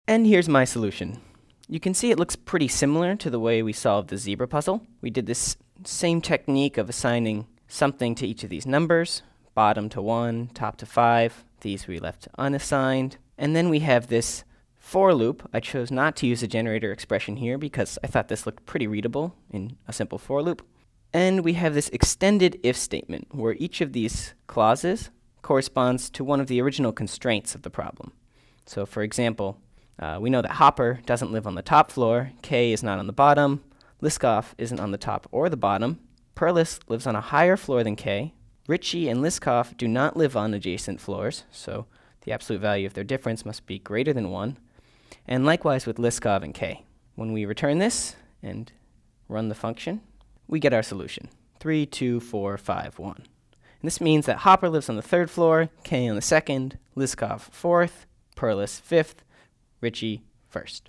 And here's my solution. You can see it looks pretty similar to the way we solved the zebra puzzle. We did this same technique of assigning something to each of these numbers, bottom to 1, top to 5. These we left unassigned. And then we have this for loop. I chose not to use a generator expression here because I thought this looked pretty readable in a simple for loop. And we have this extended if statement where each of these clauses corresponds to one of the original constraints of the problem. So for example, we know that Hopper doesn't live on the top floor, K is not on the bottom, Liskov isn't on the top or the bottom, Perlis lives on a higher floor than K, Ritchie and Liskov do not live on adjacent floors, so the absolute value of their difference must be greater than 1, and likewise with Liskov and K. When we return this and run the function, we get our solution, 3, 2, 4, 5, 1. And this means that Hopper lives on the 3rd floor, K on the 2nd, Liskov 4th, Perlis 5th, Ritchie 1st.